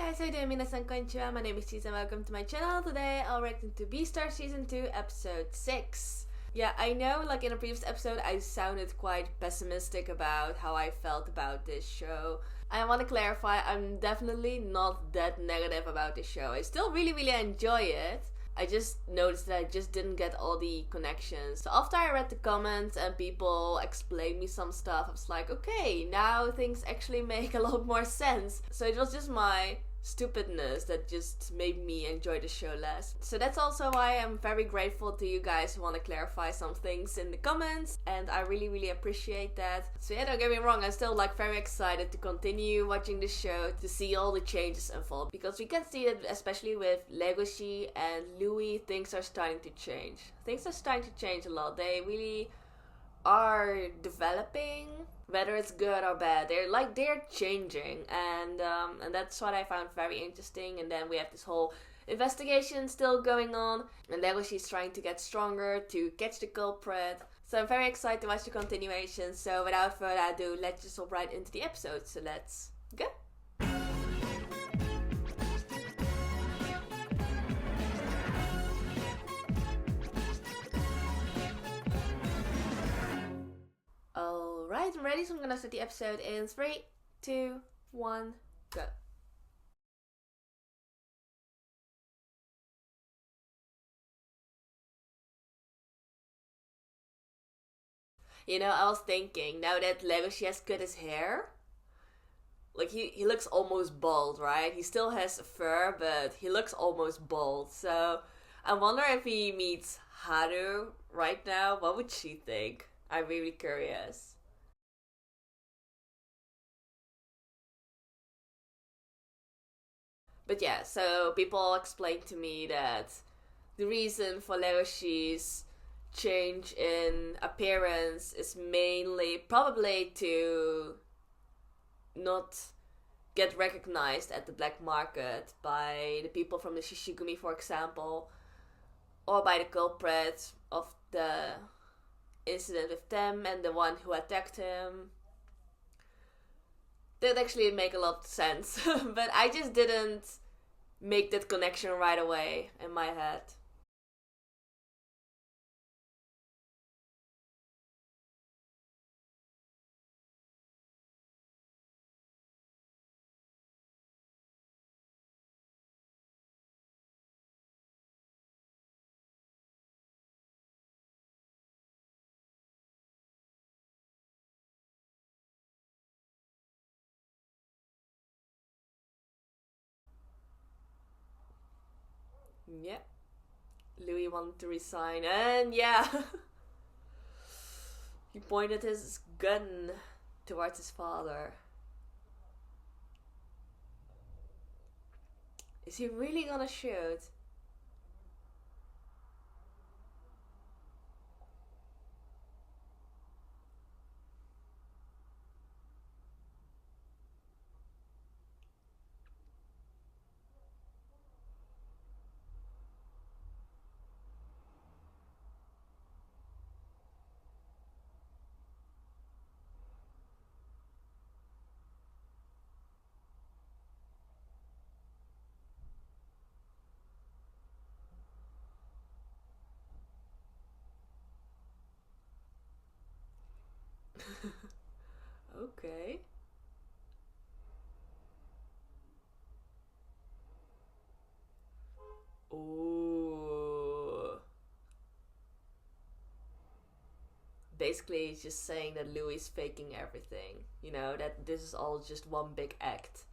guys, how you doing? Minasan konnichiwa, my name is Cheese and welcome to my channel. Today I'll react to Beastars Season 2 Episode 6. Yeah, I know like in a previous episode I sounded quite pessimistic about how I felt about this show. I want to clarify, I'm definitely not that negative about this show. I still really enjoy it. I just noticed that I just didn't get all the connections. So after I read the comments and people explained me some stuff, I was like, okay, now things actually make a lot more sense. So it was just my stupidness that just made me enjoy the show less. So that's also why I'm very grateful to you guys who want to clarify some things in the comments, and I really appreciate that. So yeah, don't get me wrong, I'm still like very excited to continue watching the show, to see all the changes unfold, because we can see that especially with Legoshi and Louis, things are starting to change. Things are starting to change a lot. They really are developing, whether it's good or bad. They're changing, and that's what I found very interesting. And then we have this whole investigation still going on, and Legoshi's trying to get stronger to catch the culprit. So I'm very excited to watch the continuation. So without further ado, let's just hop right into the episode. So let's go. Alright, I'm ready, so I'm gonna start the episode in 3, 2, 1, go. You know, I was thinking, now that Legoshi has cut his hair, like he looks almost bald, right? He still has fur, but he looks almost bald. So I wonder if he meets Haru right now, what would she think? I'm really curious. But yeah, so people explained to me that the reason for Legoshi's change in appearance is mainly probably to not get recognized at the black market by the people from the Shishigumi, for example, or by the culprit of the incident with them and the one who attacked him. That actually make a lot of sense, but I just didn't make that connection right away in my head. Yep. Louis wanted to resign, and yeah, he pointed his gun towards his father. Is he really gonna shoot? Okay. Ooh. Basically, he's just saying that Louis is faking everything. You know, that this is all just one big act.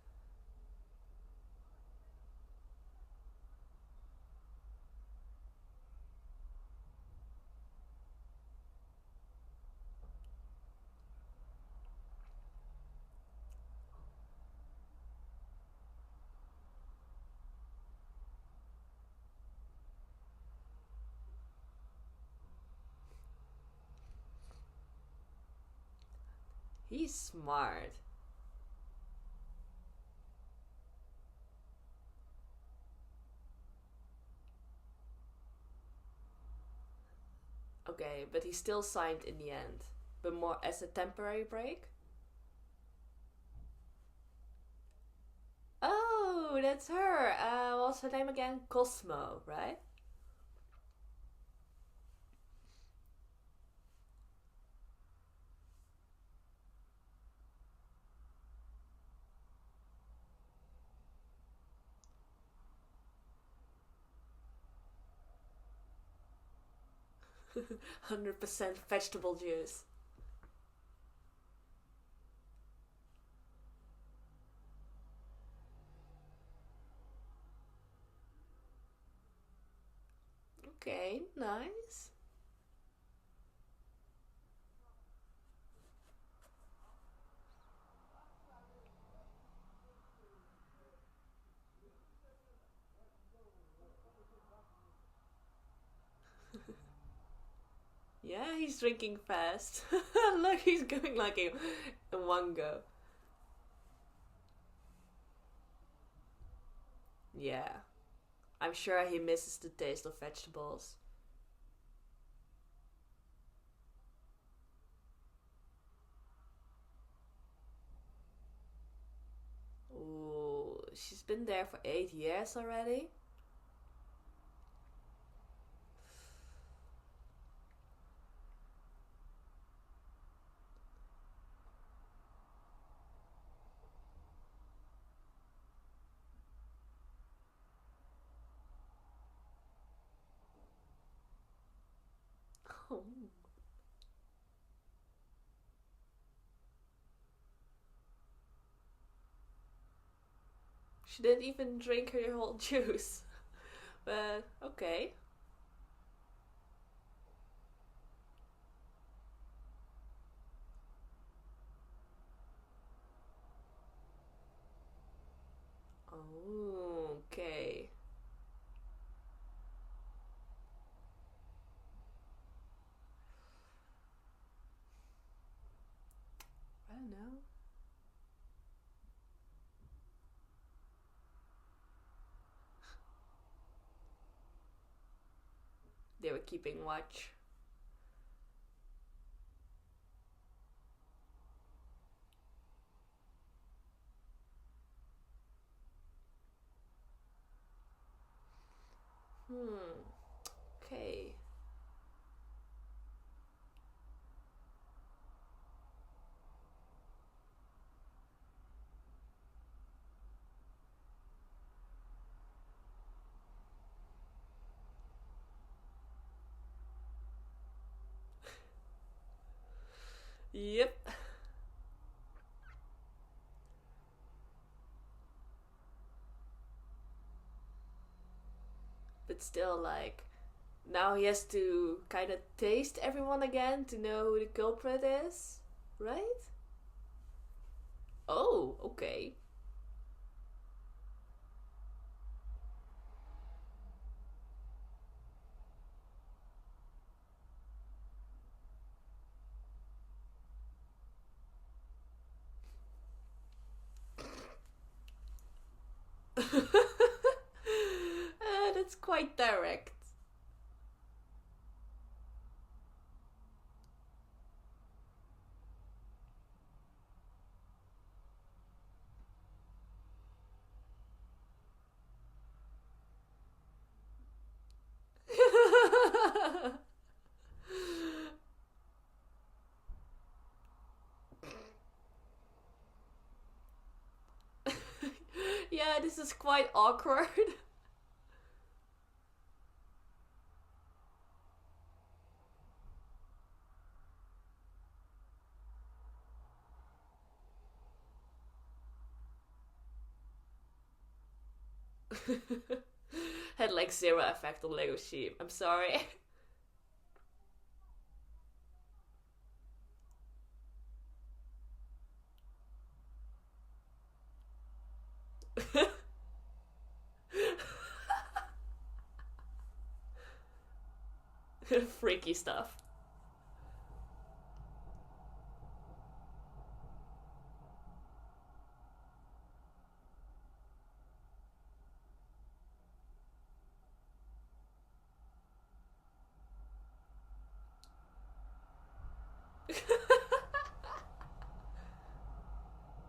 He's smart. Okay, but he still signed in the end. But more as a temporary break? Oh, that's her. What's her name again? Cosmo, right? 100% vegetable juice. Okay, nice. Yeah, he's drinking fast. Look, he's going like in one go. Yeah, I'm sure he misses the taste of vegetables. Ooh, she's been there for 8 years already. Oh. She didn't even drink her whole juice. But okay. Oh, okay. I don't know. They were keeping watch. Hmm. Okay. Yep. But still, like, now he has to kind of taste everyone again to know who the culprit is, right? Oh, okay. That's quite direct. Yeah, this is quite awkward. Had like zero effect on Legoshi. I'm sorry. Freaky stuff.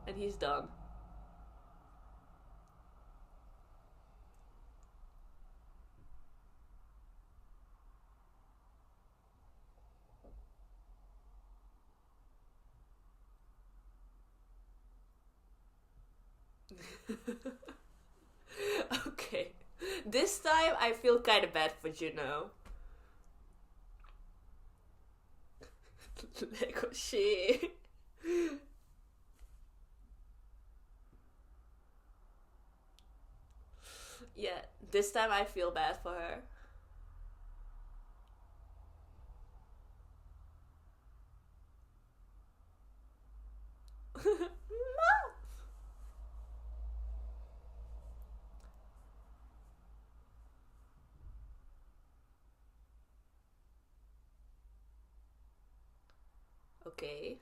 And he's done. Okay. This time I feel kind of bad for Juno. Legoshi. Yeah, this time I feel bad for her. Okay.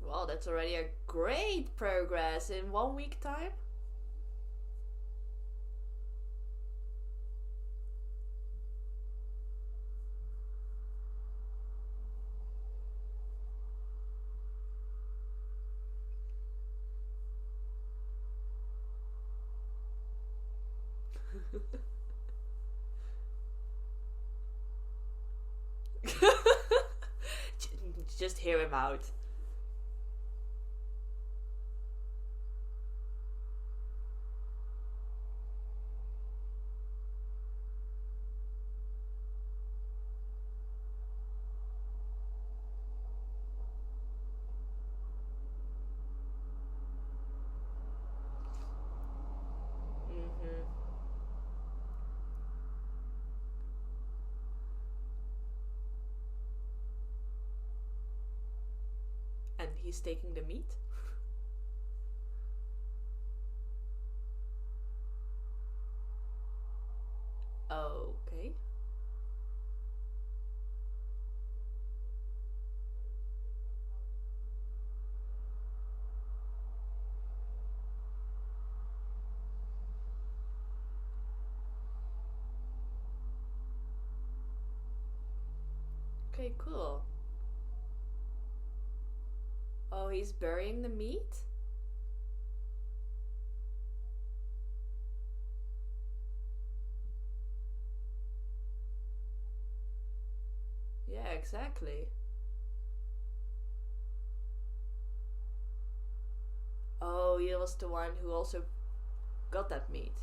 Well, that's already a great progress in 1 week time. Just hear him out. Mm-hmm. And he's taking the meat? Okay. Okay, cool. Oh, he's burying the meat? Yeah, exactly. Oh, he was the one who also got that meat.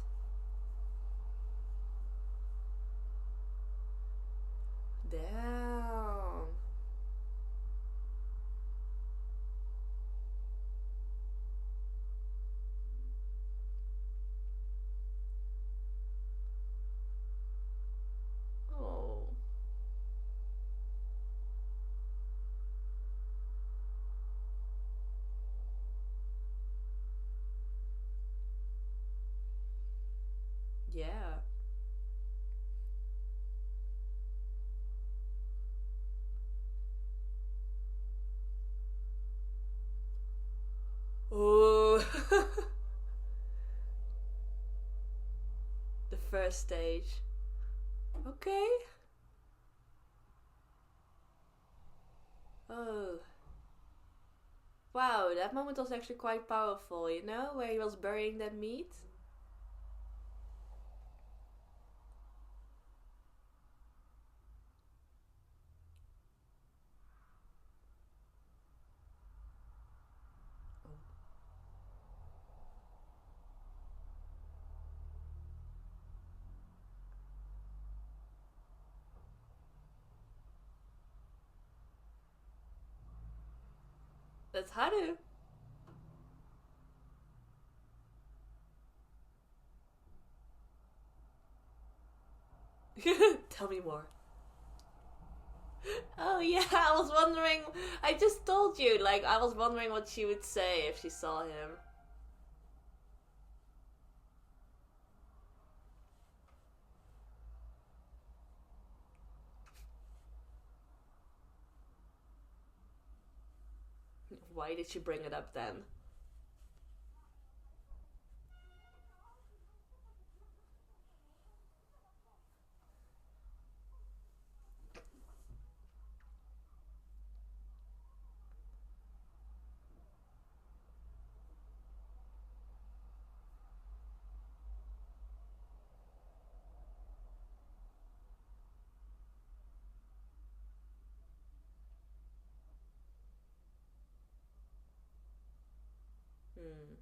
Damn. Oh. Yeah. Oh. The first stage. Okay. Oh. Wow, that moment was actually quite powerful, you know, where he was burying that meat. That's Haru. Tell me more. Oh yeah, I was wondering. I just told you, like, I was wondering what she would say if she saw him. why did she bring it up then? Hmm.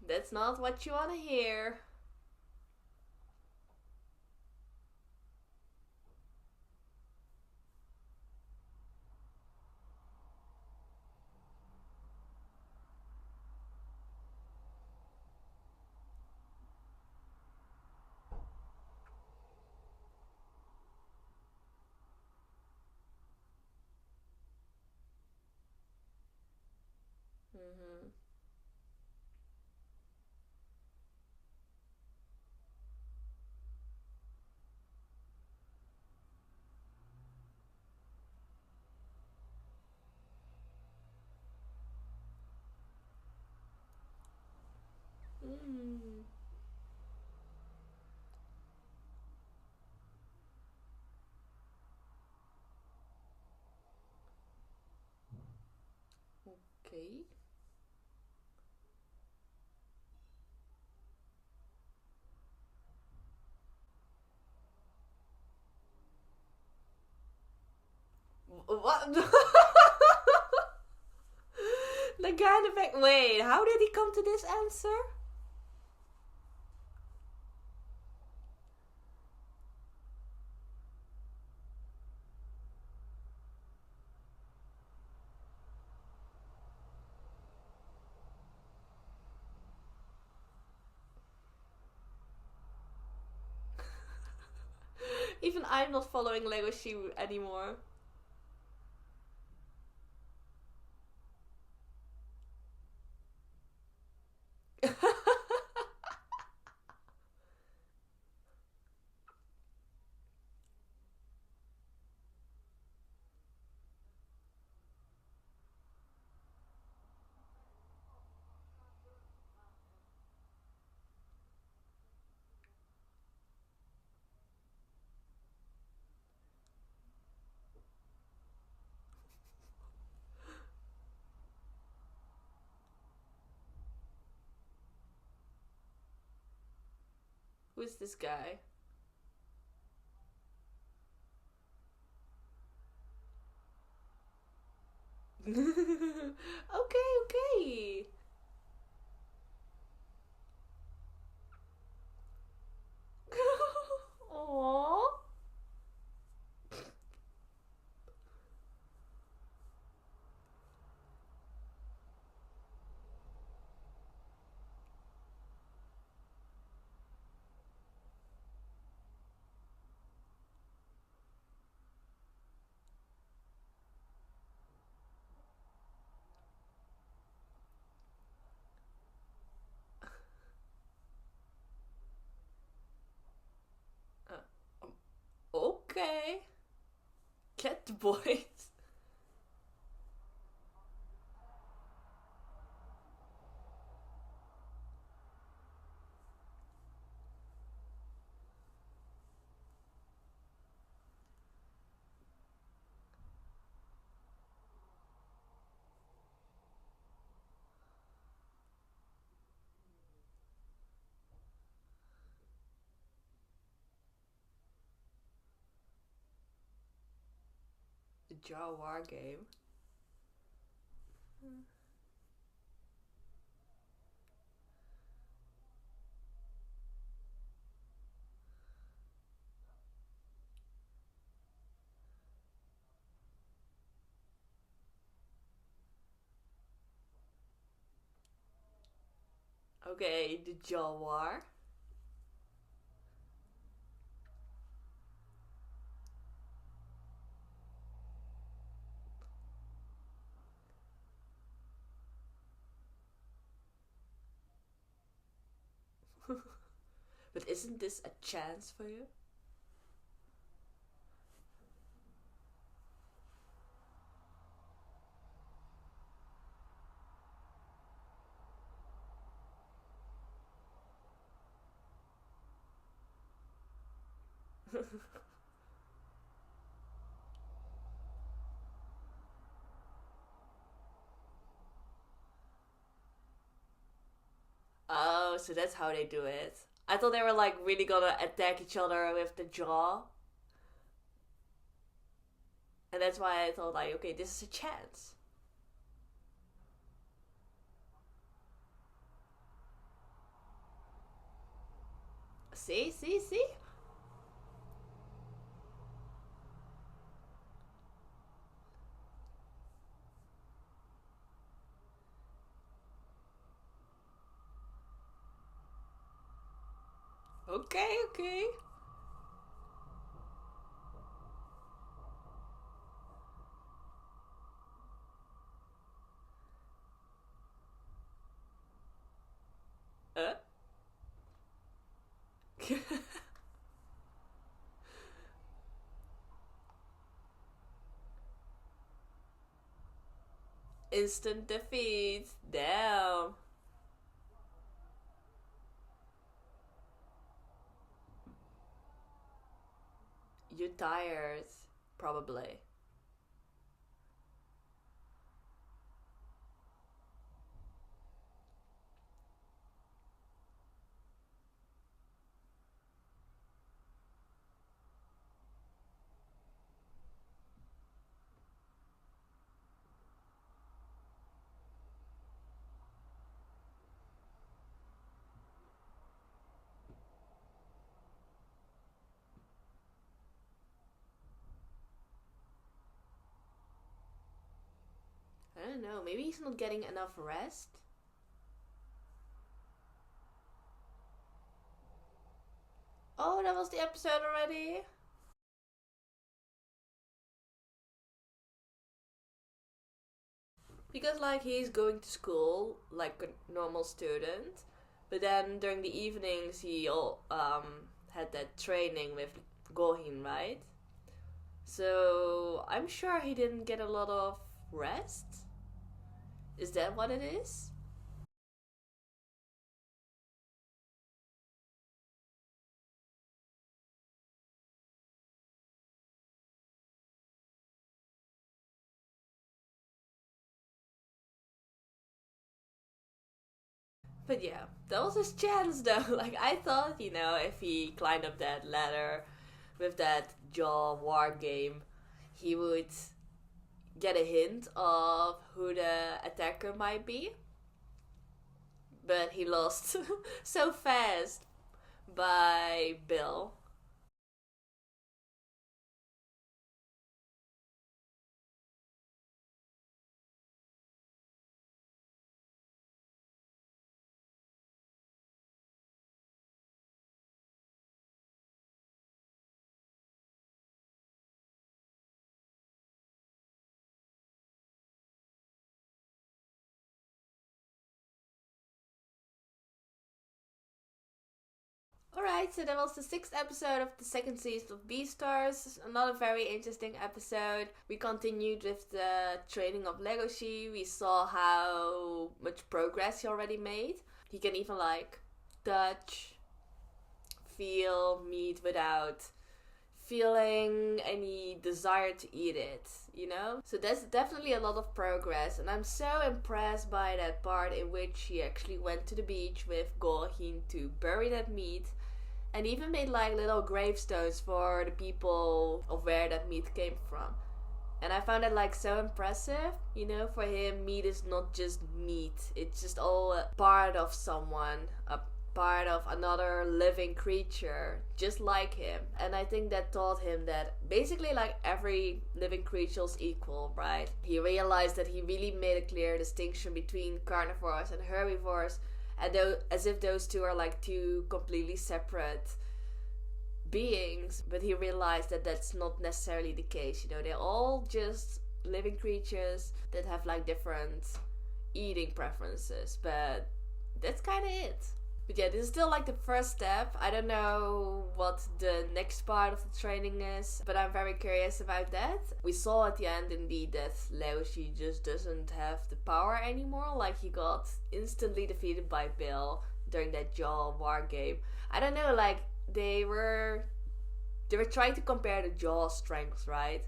That's not what you want to hear. Mm-hmm. Mm. Okay. What? The guy in the back. Wait, how did he come to this answer? Even I'm not following Legoshi anymore. Who's this guy? Okay, okay. Aww. Um, okay. Get the boys. The Jawar game. Okay, the jaw war. But isn't this a chance for you? Oh, so that's how they do it. I thought they were like really gonna attack each other with the jaw. And that's why I thought like, okay, this is a chance. See, see, see? Okay, okay. Uh? Instant defeat. Damn. You're tired. Probably. I don't know. Maybe he's not getting enough rest. Oh, that was the episode already? Because, like, he's going to school like a normal student. But then during the evenings, he had that training with Gouhin, right? So I'm sure he didn't get a lot of rest. Is that what it is? But yeah, that was his chance though. Like I thought, if he climbed up that ladder with that jaw war game, he would get a hint of who the attacker might be. But he lost so fast by Bill. Alright, so that was the sixth episode of the second season of Beastars. Another very interesting episode. We continued with the training of Legoshi. We saw how much progress he already made. He can even like touch, feel meat without feeling any desire to eat it. So that's definitely a lot of progress, and I'm so impressed by that part in which he actually went to the beach with Gouhin to bury that meat and even made like little gravestones for the people of where that meat came from. And I found it like so impressive. For him, meat is not just meat. It's just all a part of someone, a part of another living creature, just like him. And I think that taught him that basically like every living creature is equal, right? He realized that he really made a clear distinction between carnivores and herbivores. and as if those two are like two completely separate beings. But he realized that that's not necessarily the case. You know, they're all just living creatures that have like different eating preferences, but that's kind of it. But yeah, this is still like the first step. I don't know what the next part of the training is, but I'm very curious about that. We saw at the end indeed that Legoshi just doesn't have the power anymore. Like, he got instantly defeated by Bill during that Jaw war game. I don't know, like, they were trying to compare the Jaw strengths, right?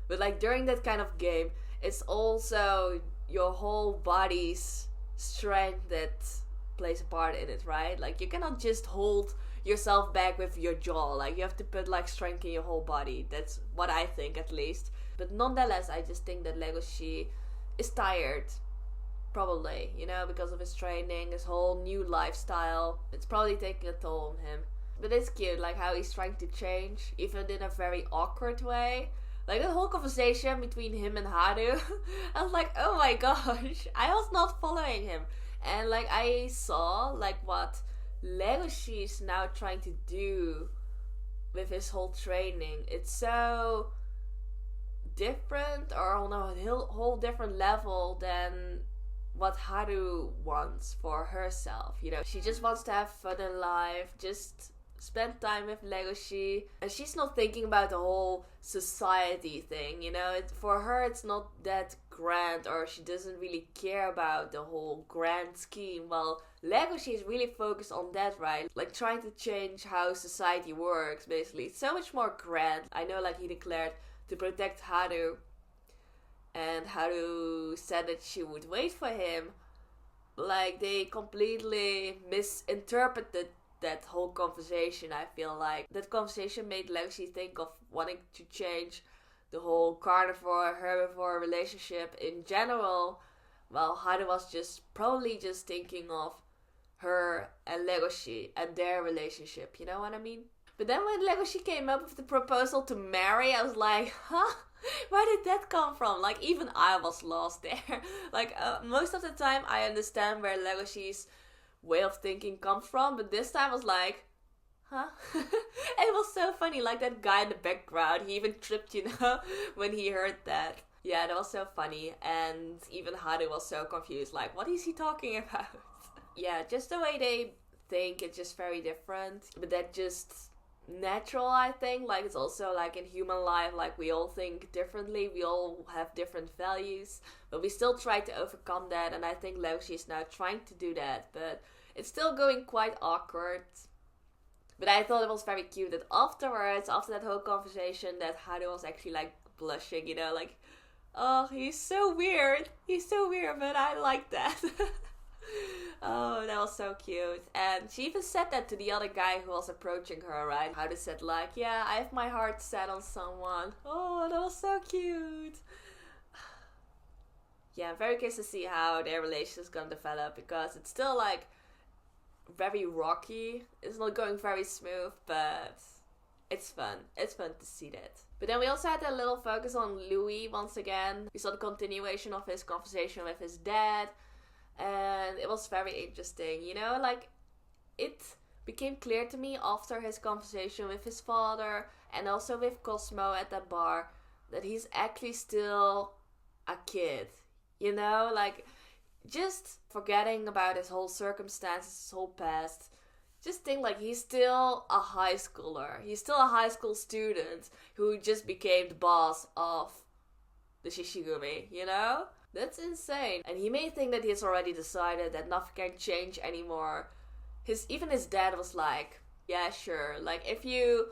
But like during that kind of game, it's also your whole body's strength that plays a part in it, right? Like, you cannot just hold yourself back with your jaw. Like, you have to put like strength in your whole body. That's what I think, at least. But nonetheless, I just think that Legoshi is tired, probably, you know, because of his training, his whole new lifestyle. It's probably taking a toll on him. But it's cute, like how he's trying to change, even in a very awkward way. Like, the whole conversation between him and Haru, I was like, oh my gosh, I was not following him. And like, I saw like what Legoshi is now trying to do with his whole training. It's so different, or on a whole different level than what Haru wants for herself. You know, she just wants to have fun in life, just spend time with Legoshi, and she's not thinking about the whole society thing, you know. For her, it's not that grand, or she doesn't really care about the whole grand scheme. Well, Legoshi is really focused on that, right? Like, trying to change how society works, basically. It's so much more grand. I know, like, he declared to protect Haru, and Haru said that she would wait for him. Like, they completely misinterpreted that whole conversation. I feel like that conversation made Legoshi think of wanting to change the whole carnivore herbivore relationship in general, while Haru was probably just thinking of her and Legoshi and their relationship, you know what I mean? But then when Legoshi came up with the proposal to marry, I was like, huh? Where did that come from? Like, even I was lost there. Like, most of the time I understand where Legoshi's way of thinking comes from, but this time I was like, huh? It was so funny, like that guy in the background, he even tripped, you know, when he heard that. Yeah, that was so funny, and even Haru was so confused, like, what is he talking about? Yeah, just the way they think, it's just very different, but that just natural, I think. Like, it's also like in human life, like, we all think differently, we all have different values, but we still try to overcome that, and I think Legoshi is now trying to do that, but it's still going quite awkward. But I thought it was very cute that afterwards, after that whole conversation, that Haru was actually like blushing, you know, like, oh, he's so weird, but I like that. Oh, that was so cute. And she even said that to the other guy who was approaching her, right? Haru said like, yeah, I have my heart set on someone. Oh, that was so cute. Yeah, I'm very curious to see how their relationship is gonna develop, because it's still like very rocky. It's not going very smooth, but it's fun. It's fun to see that. But then we also had a little focus on Louis once again. We saw the continuation of his conversation with his dad, and it was very interesting. You know, like, it became clear to me after his conversation with his father and also with Cosmo at that bar that he's actually still a kid. You know, like, just forgetting about his whole circumstances, his whole past. Just think, like, he's still a high schooler. He's still a high school student who just became the boss of the Shishigumi, you know? That's insane. And he may think that he's already decided that nothing can change anymore. Even his dad was like, yeah, sure. Like, if you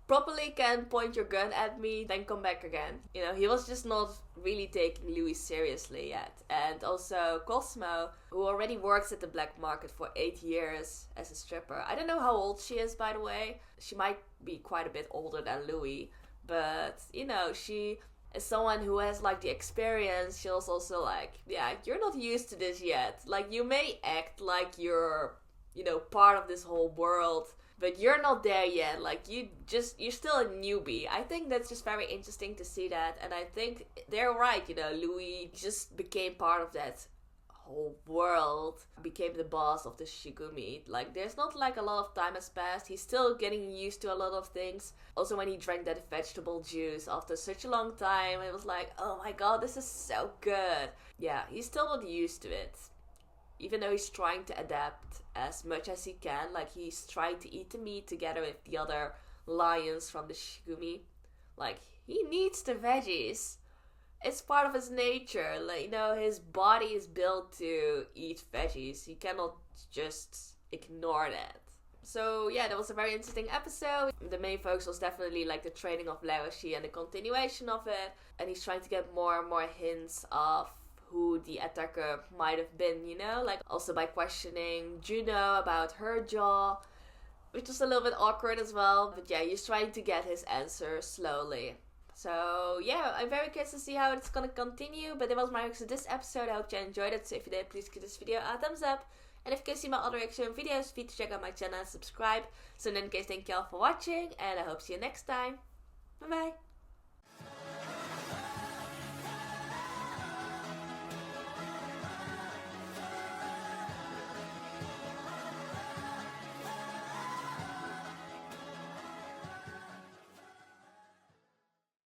properly can point your gun at me, then come back again. You know, he was just not really taking Louis seriously yet. And also Cosmo, who already works at the black market for 8 years as a stripper. I don't know how old she is, by the way. She might be quite a bit older than Louis. But, you know, she is someone who has, like, the experience. She was also like, yeah, you're not used to this yet. Like, you may act like you're, you know, part of this whole world, but you're not there yet. Like, you're still a newbie. I think that's just very interesting to see that. And I think they're right, you know, Louis just became part of that whole world, became the boss of the Shigumi. Like, there's not like a lot of time has passed. He's still getting used to a lot of things. Also, when he drank that vegetable juice after such a long time, it was like, oh my god, this is so good. Yeah, he's still not used to it. Even though he's trying to adapt as much as he can. Like, he's trying to eat the meat together with the other lions from the Shigumi. Like, he needs the veggies. It's part of his nature. Like, you know, his body is built to eat veggies. He cannot just ignore that. So yeah, that was a very interesting episode. The main focus was definitely like the training of Legoshi and the continuation of it. And he's trying to get more and more hints of who the attacker might have been, you know? Like, also by questioning Juno about her jaw, which was a little bit awkward as well. But yeah, he's trying to get his answer slowly. So yeah, I'm very curious to see how it's gonna continue. But that was my reaction to this episode. I hope you enjoyed it. So if you did, please give this video a thumbs up. And if you can see my other reaction videos, feel free to check out my channel and subscribe. So in any case, thank you all for watching. And I hope to see you next time. Bye bye.